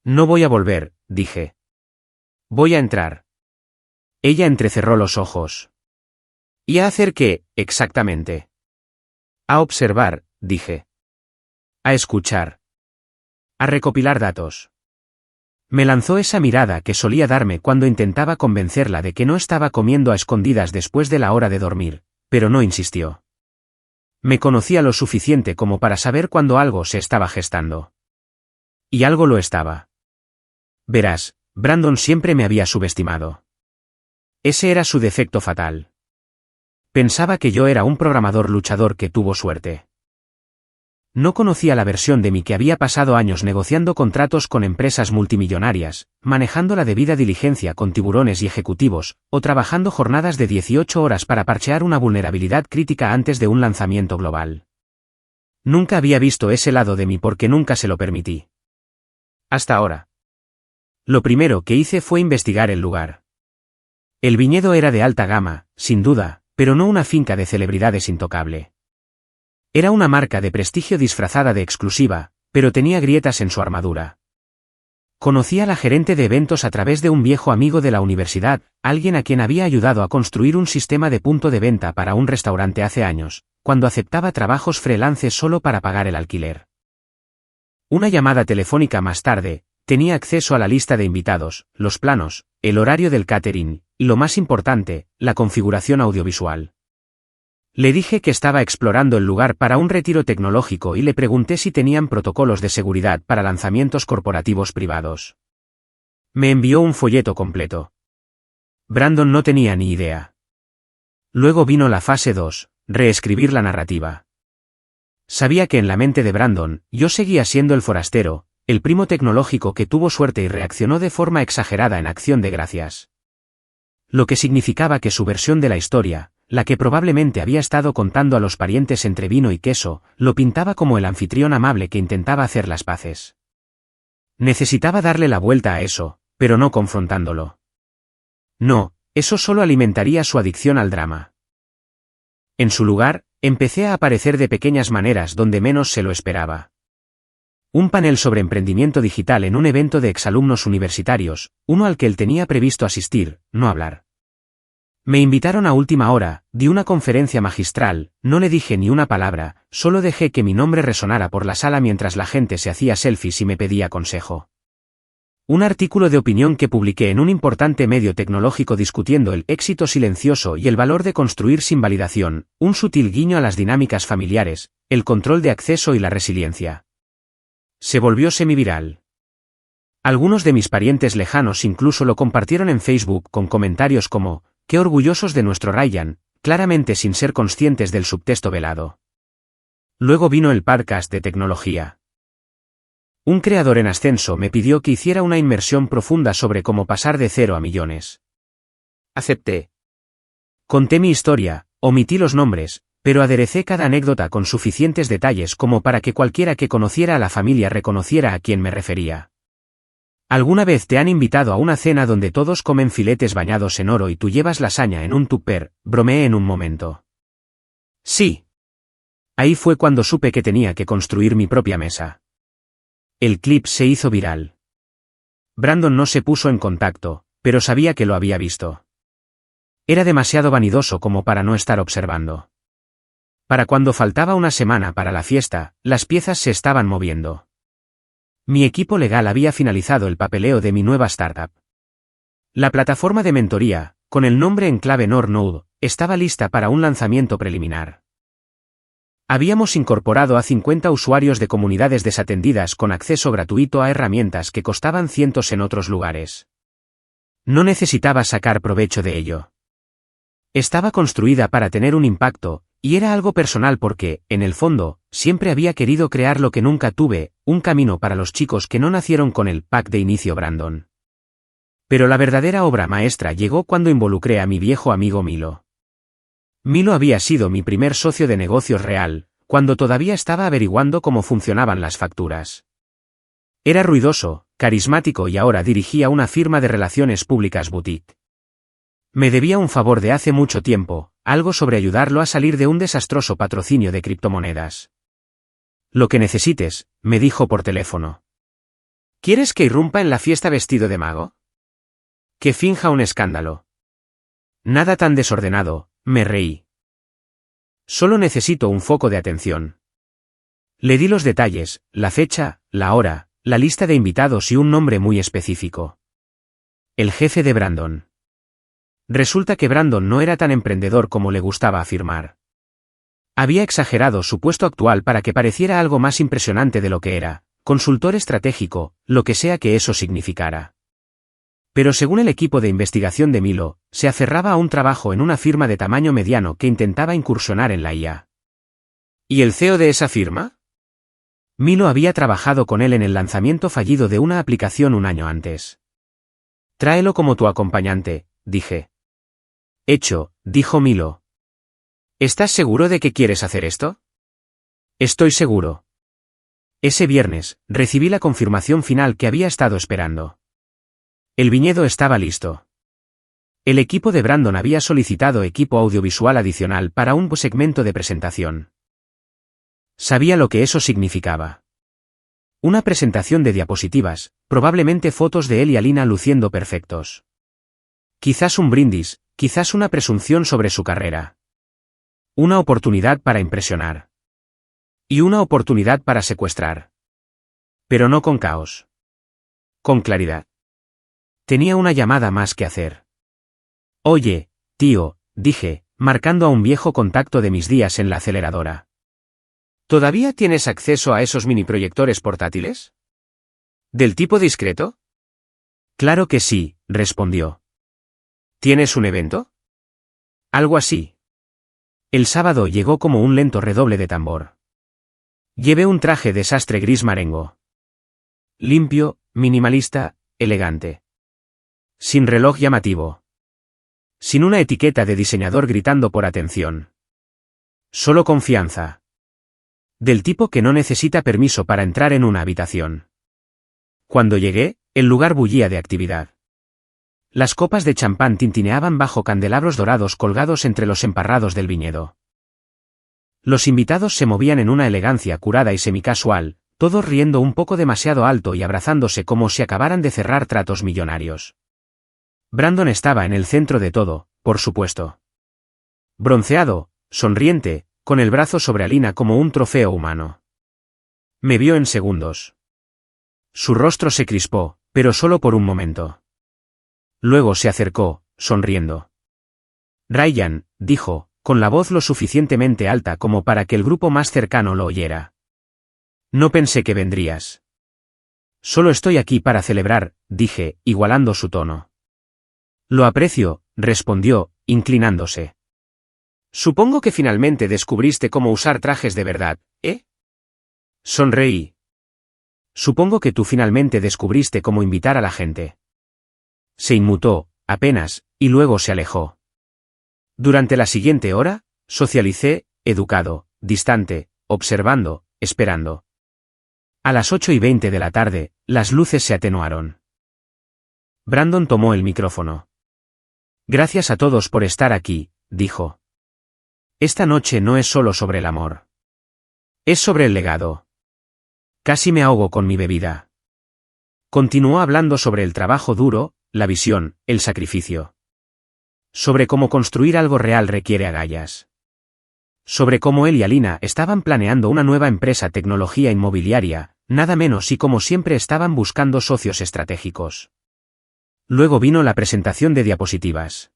No voy a volver, dije. Voy a entrar. Ella entrecerró los ojos. ¿Y a hacer qué, exactamente? A observar, dije. A escuchar. A recopilar datos. Me lanzó esa mirada que solía darme cuando intentaba convencerla de que no estaba comiendo a escondidas después de la hora de dormir, pero no insistió. Me conocía lo suficiente como para saber cuando algo se estaba gestando. Y algo lo estaba. Verás, Brandon siempre me había subestimado. Ese era su defecto fatal. Pensaba que yo era un programador luchador que tuvo suerte. No conocía la versión de mí que había pasado años negociando contratos con empresas multimillonarias, manejando la debida diligencia con tiburones y ejecutivos, o trabajando jornadas de 18 horas para parchear una vulnerabilidad crítica antes de un lanzamiento global. Nunca había visto ese lado de mí porque nunca se lo permití. Hasta ahora. Lo primero que hice fue investigar el lugar. El viñedo era de alta gama, sin duda, pero no una finca de celebridades intocable. Era una marca de prestigio disfrazada de exclusiva, pero tenía grietas en su armadura. Conocí a la gerente de eventos a través de un viejo amigo de la universidad, alguien a quien había ayudado a construir un sistema de punto de venta para un restaurante hace años, cuando aceptaba trabajos freelance solo para pagar el alquiler. Una llamada telefónica más tarde, tenía acceso a la lista de invitados, los planos, el horario del catering, y lo más importante, la configuración audiovisual. Le dije que estaba explorando el lugar para un retiro tecnológico y le pregunté si tenían protocolos de seguridad para lanzamientos corporativos privados. Me envió un folleto completo. Brandon no tenía ni idea. Luego vino la fase 2, reescribir la narrativa. Sabía que en la mente de Brandon, yo seguía siendo el forastero, el primo tecnológico que tuvo suerte y reaccionó de forma exagerada en Acción de Gracias. Lo que significaba que su versión de la historia, la que probablemente había estado contando a los parientes entre vino y queso, lo pintaba como el anfitrión amable que intentaba hacer las paces. Necesitaba darle la vuelta a eso, pero no confrontándolo. No, eso solo alimentaría su adicción al drama. En su lugar, empecé a aparecer de pequeñas maneras donde menos se lo esperaba. Un panel sobre emprendimiento digital en un evento de exalumnos universitarios, uno al que él tenía previsto asistir, no hablar. Me invitaron a última hora, di una conferencia magistral, no le dije ni una palabra, solo dejé que mi nombre resonara por la sala mientras la gente se hacía selfies y me pedía consejo. Un artículo de opinión que publiqué en un importante medio tecnológico discutiendo el éxito silencioso y el valor de construir sin validación, un sutil guiño a las dinámicas familiares, el control de acceso y la resiliencia. Se volvió semiviral. Algunos de mis parientes lejanos incluso lo compartieron en Facebook con comentarios como: «Qué orgullosos de nuestro Ryan», claramente sin ser conscientes del subtexto velado. Luego vino el podcast de tecnología. Un creador en ascenso me pidió que hiciera una inmersión profunda sobre cómo pasar de 0 a millones. Acepté. Conté mi historia, omití los nombres, pero aderecé cada anécdota con suficientes detalles como para que cualquiera que conociera a la familia reconociera a quién me refería. ¿Alguna vez te han invitado a una cena donde todos comen filetes bañados en oro y tú llevas lasaña en un tupper?, bromeé en un momento. Sí. Ahí fue cuando supe que tenía que construir mi propia mesa. El clip se hizo viral. Brandon no se puso en contacto, pero sabía que lo había visto. Era demasiado vanidoso como para no estar observando. Para cuando faltaba una semana para la fiesta, las piezas se estaban moviendo. Mi equipo legal había finalizado el papeleo de mi nueva startup. La plataforma de mentoría, con el nombre en clave Node, estaba lista para un lanzamiento preliminar. Habíamos incorporado a 50 usuarios de comunidades desatendidas con acceso gratuito a herramientas que costaban cientos en otros lugares. No necesitaba sacar provecho de ello. Estaba construida para tener un impacto, y era algo personal porque, en el fondo, siempre había querido crear lo que nunca tuve, un camino para los chicos que no nacieron con el pack de inicio Brandon. Pero la verdadera obra maestra llegó cuando involucré a mi viejo amigo Milo. Milo había sido mi primer socio de negocios real, cuando todavía estaba averiguando cómo funcionaban las facturas. Era ruidoso, carismático y ahora dirigía una firma de relaciones públicas boutique. Me debía un favor de hace mucho tiempo, algo sobre ayudarlo a salir de un desastroso patrocinio de criptomonedas. Lo que necesites, me dijo por teléfono. ¿Quieres que irrumpa en la fiesta vestido de mago? Que finja un escándalo. Nada tan desordenado, me reí. Solo necesito un foco de atención. Le di los detalles, la fecha, la hora, la lista de invitados y un nombre muy específico. El jefe de Brandon. Resulta que Brandon no era tan emprendedor como le gustaba afirmar. Había exagerado su puesto actual para que pareciera algo más impresionante de lo que era, consultor estratégico, lo que sea que eso significara. Pero según el equipo de investigación de Milo, se aferraba a un trabajo en una firma de tamaño mediano que intentaba incursionar en la IA. ¿Y el CEO de esa firma? Milo había trabajado con él en el lanzamiento fallido de una aplicación un año antes. Tráelo como tu acompañante, dije. Hecho, dijo Milo. ¿Estás seguro de que quieres hacer esto? Estoy seguro. Ese viernes, recibí la confirmación final que había estado esperando. El viñedo estaba listo. El equipo de Brandon había solicitado equipo audiovisual adicional para un segmento de presentación. Sabía lo que eso significaba. Una presentación de diapositivas, probablemente fotos de él y Alina luciendo perfectos. Quizás un brindis, quizás una presunción sobre su carrera. Una oportunidad para impresionar. Y una oportunidad para secuestrar. Pero no con caos. Con claridad. Tenía una llamada más que hacer. Oye, tío, dije, marcando a un viejo contacto de mis días en la aceleradora. ¿Todavía tienes acceso a esos mini proyectores portátiles? ¿Del tipo discreto? Claro que sí, respondió. ¿Tienes un evento? Algo así. El sábado llegó como un lento redoble de tambor. Llevé un traje de sastre gris marengo. Limpio, minimalista, elegante. Sin reloj llamativo. Sin una etiqueta de diseñador gritando por atención. Solo confianza. Del tipo que no necesita permiso para entrar en una habitación. Cuando llegué, el lugar bullía de actividad. Las copas de champán tintineaban bajo candelabros dorados colgados entre los emparrados del viñedo. Los invitados se movían en una elegancia curada y semicasual, todos riendo un poco demasiado alto y abrazándose como si acabaran de cerrar tratos millonarios. Brandon estaba en el centro de todo, por supuesto. Bronceado, sonriente, con el brazo sobre Alina como un trofeo humano. Me vio en segundos. Su rostro se crispó, pero solo por un momento. Luego se acercó, sonriendo. Ryan, dijo, con la voz lo suficientemente alta como para que el grupo más cercano lo oyera. No pensé que vendrías. Solo estoy aquí para celebrar, dije, igualando su tono. Lo aprecio, respondió, inclinándose. Supongo que finalmente descubriste cómo usar trajes de verdad, ¿eh? Sonreí. Supongo que tú finalmente descubriste cómo invitar a la gente. Se inmutó, apenas, y luego se alejó. Durante la siguiente hora, socialicé, educado, distante, observando, esperando. A las 8:20 de la tarde, las luces se atenuaron. Brandon tomó el micrófono. Gracias a todos por estar aquí, dijo. Esta noche no es solo sobre el amor. Es sobre el legado. Casi me ahogo con mi bebida. Continuó hablando sobre el trabajo duro, la visión, el sacrificio. Sobre cómo construir algo real requiere agallas. Sobre cómo él y Alina estaban planeando una nueva empresa tecnología inmobiliaria, nada menos y como siempre estaban buscando socios estratégicos. Luego vino la presentación de diapositivas.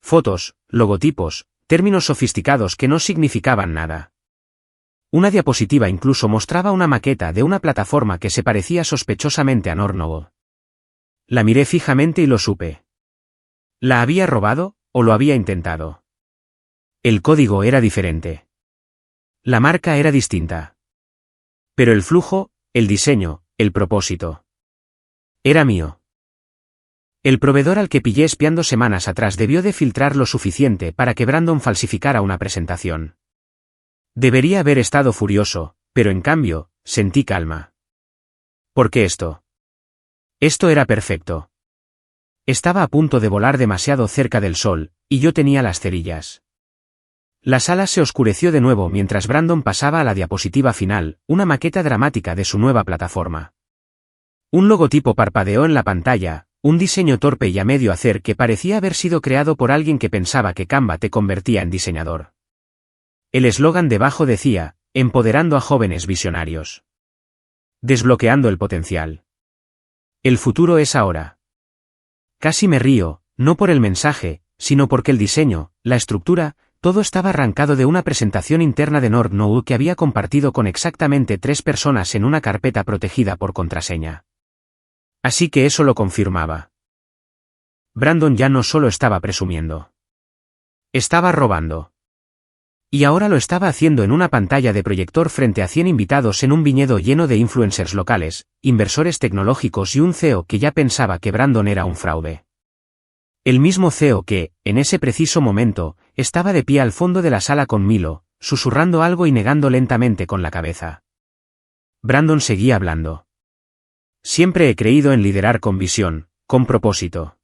Fotos, logotipos, términos sofisticados que no significaban nada. Una diapositiva incluso mostraba una maqueta de una plataforma que se parecía sospechosamente a Nornovo. La miré fijamente y lo supe. ¿La había robado, o lo había intentado? El código era diferente. La marca era distinta. Pero el flujo, el diseño, el propósito. Era mío. El proveedor al que pillé espiando semanas atrás debió de filtrar lo suficiente para que Brandon falsificara una presentación. Debería haber estado furioso, pero en cambio, sentí calma. ¿Por qué esto? Esto era perfecto. Estaba a punto de volar demasiado cerca del sol, y yo tenía las cerillas. La sala se oscureció de nuevo mientras Brandon pasaba a la diapositiva final, una maqueta dramática de su nueva plataforma. Un logotipo parpadeó en la pantalla, un diseño torpe y a medio hacer que parecía haber sido creado por alguien que pensaba que Canva te convertía en diseñador. El eslogan debajo decía, empoderando a jóvenes visionarios. Desbloqueando el potencial. El futuro es ahora. Casi me río, no por el mensaje, sino porque el diseño, la estructura, todo estaba arrancado de una presentación interna de Nord-Node que había compartido con exactamente 3 personas en una carpeta protegida por contraseña. Así que eso lo confirmaba. Brandon ya no solo estaba presumiendo. Estaba robando. Y ahora lo estaba haciendo en una pantalla de proyector frente a 100 invitados en un viñedo lleno de influencers locales, inversores tecnológicos y un CEO que ya pensaba que Brandon era un fraude. El mismo CEO que, en ese preciso momento, estaba de pie al fondo de la sala con Milo, susurrando algo y negando lentamente con la cabeza. Brandon seguía hablando. Siempre he creído en liderar con visión, con propósito.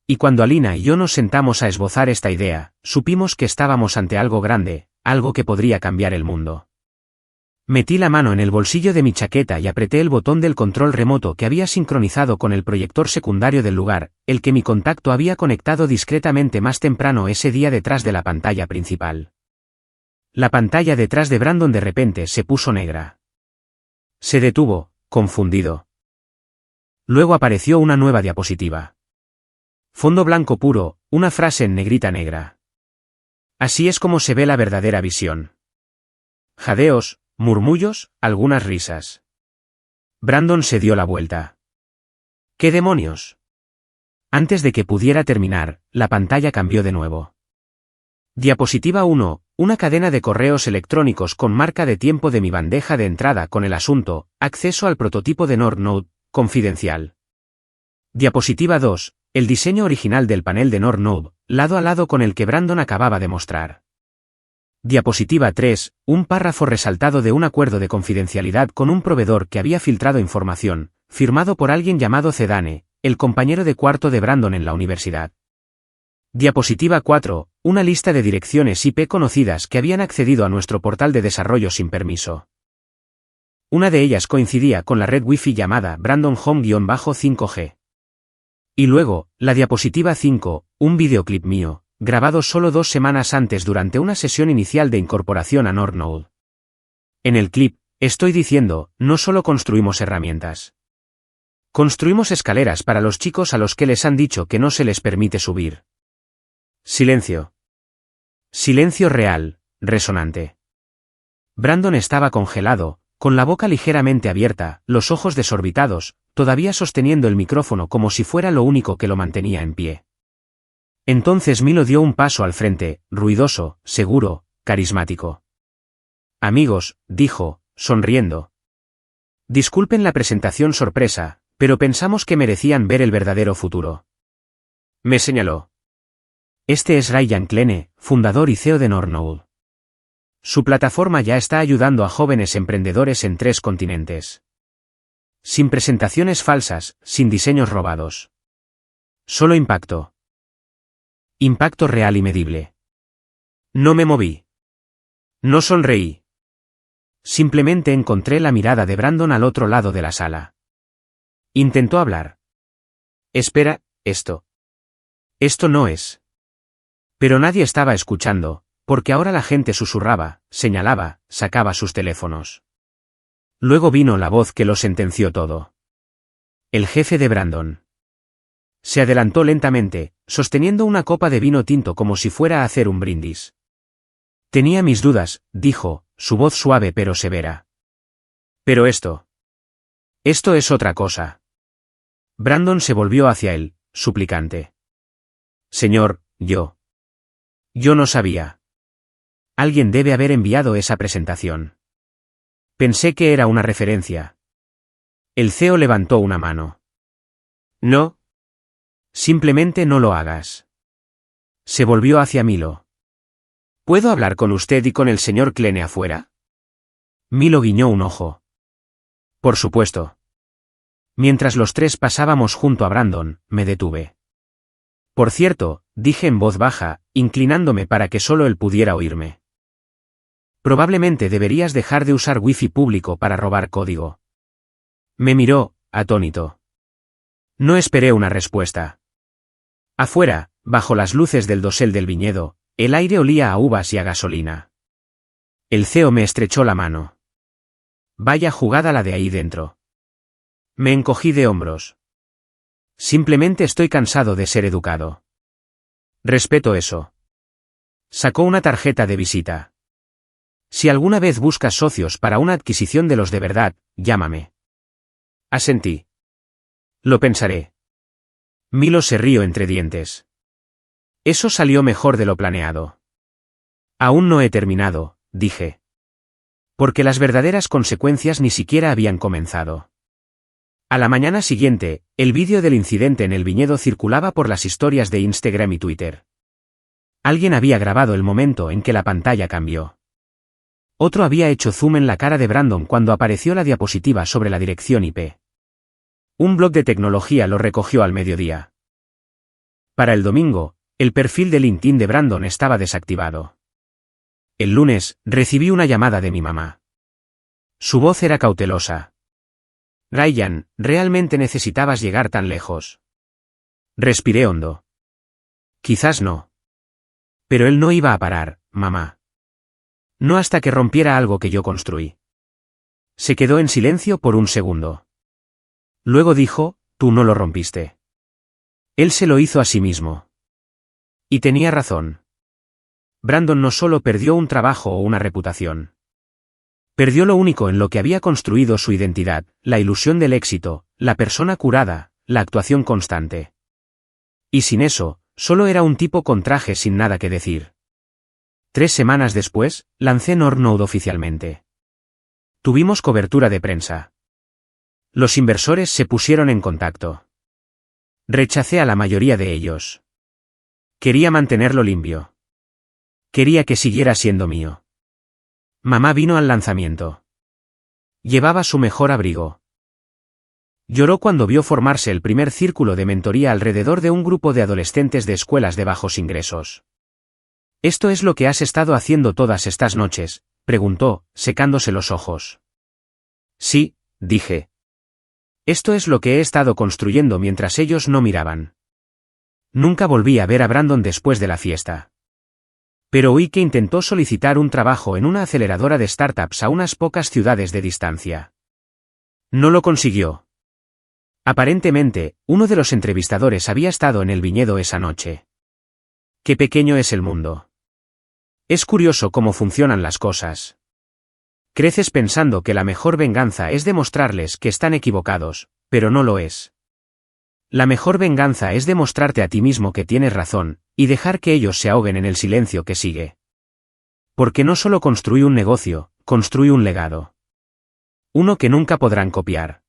Y cuando Alina y yo nos sentamos a esbozar esta idea, supimos que estábamos ante algo grande, algo que podría cambiar el mundo. Metí la mano en el bolsillo de mi chaqueta y apreté el botón del control remoto que había sincronizado con el proyector secundario del lugar, el que mi contacto había conectado discretamente más temprano ese día detrás de la pantalla principal. La pantalla detrás de Brandon de repente se puso negra. Se detuvo, confundido. Luego apareció una nueva diapositiva. Fondo blanco puro, una frase en negrita negra. Así es como se ve la verdadera visión. Jadeos, murmullos, algunas risas. Brandon se dio la vuelta. ¿Qué demonios? Antes de que pudiera terminar, la pantalla cambió de nuevo. Diapositiva 1, una cadena de correos electrónicos con marca de tiempo de mi bandeja de entrada con el asunto, acceso al prototipo de Nord-Node, confidencial. Diapositiva 2, el diseño original del panel de Nord-Node, lado a lado con el que Brandon acababa de mostrar. Diapositiva 3, un párrafo resaltado de un acuerdo de confidencialidad con un proveedor que había filtrado información, firmado por alguien llamado Zedane, el compañero de cuarto de Brandon en la universidad. Diapositiva 4, una lista de direcciones IP conocidas que habían accedido a nuestro portal de desarrollo sin permiso. Una de ellas coincidía con la red Wi-Fi llamada Brandon Home-5G. Y luego, la diapositiva 5, un videoclip mío, grabado solo 2 semanas antes durante una sesión inicial de incorporación a Nord-Node. En el clip, estoy diciendo, no solo construimos herramientas. Construimos escaleras para los chicos a los que les han dicho que no se les permite subir. Silencio. Silencio real, resonante. Brandon estaba congelado, con la boca ligeramente abierta, los ojos desorbitados, todavía sosteniendo el micrófono como si fuera lo único que lo mantenía en pie. Entonces Milo dio un paso al frente, ruidoso, seguro, carismático. Amigos, dijo, sonriendo. Disculpen la presentación sorpresa, pero pensamos que merecían ver el verdadero futuro. Me señaló. Este es Ryan Klene, fundador y CEO de Nord-Node. Su plataforma ya está ayudando a jóvenes emprendedores en 3 continentes. Sin presentaciones falsas, sin diseños robados. Solo impacto. Impacto real y medible. No me moví. No sonreí. Simplemente encontré la mirada de Brandon al otro lado de la sala. Intentó hablar. Espera, esto. Esto no es. Pero nadie estaba escuchando, porque ahora la gente susurraba, señalaba, sacaba sus teléfonos. Luego vino la voz que lo sentenció todo. El jefe de Brandon. Se adelantó lentamente, sosteniendo una copa de vino tinto como si fuera a hacer un brindis. Tenía mis dudas, dijo, su voz suave pero severa. Pero esto. Esto es otra cosa. Brandon se volvió hacia él, suplicante. Señor, yo no sabía. Alguien debe haber enviado esa presentación. Pensé que era una referencia. El CEO levantó una mano. No. Simplemente no lo hagas. Se volvió hacia Milo. ¿Puedo hablar con usted y con el señor Klene afuera? Milo guiñó un ojo. Por supuesto. Mientras los 3 pasábamos junto a Brandon, me detuve. Por cierto, dije en voz baja, inclinándome para que solo él pudiera oírme. Probablemente deberías dejar de usar wifi público para robar código. Me miró, atónito. No esperé una respuesta. Afuera, bajo las luces del dosel del viñedo, el aire olía a uvas y a gasolina. El CEO me estrechó la mano. Vaya jugada la de ahí dentro. Me encogí de hombros. Simplemente estoy cansado de ser educado. Respeto eso. Sacó una tarjeta de visita. Si alguna vez buscas socios para una adquisición de los de verdad, llámame. Asentí. Lo pensaré. Milo se rió entre dientes. Eso salió mejor de lo planeado. Aún no he terminado, dije. Porque las verdaderas consecuencias ni siquiera habían comenzado. A la mañana siguiente, el vídeo del incidente en el viñedo circulaba por las historias de Instagram y Twitter. Alguien había grabado el momento en que la pantalla cambió. Otro había hecho zoom en la cara de Brandon cuando apareció la diapositiva sobre la dirección IP. Un blog de tecnología lo recogió al mediodía. Para el domingo, el perfil de LinkedIn de Brandon estaba desactivado. El lunes, recibí una llamada de mi mamá. Su voz era cautelosa. Ryan, ¿realmente necesitabas llegar tan lejos? Respiré hondo. Quizás no. Pero él no iba a parar, mamá. No hasta que rompiera algo que yo construí. Se quedó en silencio por un segundo. Luego dijo, tú no lo rompiste. Él se lo hizo a sí mismo. Y tenía razón. Brandon no solo perdió un trabajo o una reputación. Perdió lo único en lo que había construido su identidad, la ilusión del éxito, la persona curada, la actuación constante. Y sin eso, solo era un tipo con traje sin nada que decir. 3 semanas después, lancé Nornode oficialmente. Tuvimos cobertura de prensa. Los inversores se pusieron en contacto. Rechacé a la mayoría de ellos. Quería mantenerlo limpio. Quería que siguiera siendo mío. Mamá vino al lanzamiento. Llevaba su mejor abrigo. Lloró cuando vio formarse el primer círculo de mentoría alrededor de un grupo de adolescentes de escuelas de bajos ingresos. ¿Esto es lo que has estado haciendo todas estas noches?, preguntó, secándose los ojos. Sí, dije. Esto es lo que he estado construyendo mientras ellos no miraban. Nunca volví a ver a Brandon después de la fiesta. Pero oí que intentó solicitar un trabajo en una aceleradora de startups a unas pocas ciudades de distancia. No lo consiguió. Aparentemente, uno de los entrevistadores había estado en el viñedo esa noche. Qué pequeño es el mundo. Es curioso cómo funcionan las cosas. Creces pensando que la mejor venganza es demostrarles que están equivocados, pero no lo es. La mejor venganza es demostrarte a ti mismo que tienes razón, y dejar que ellos se ahoguen en el silencio que sigue. Porque no solo construí un negocio, construí un legado. Uno que nunca podrán copiar.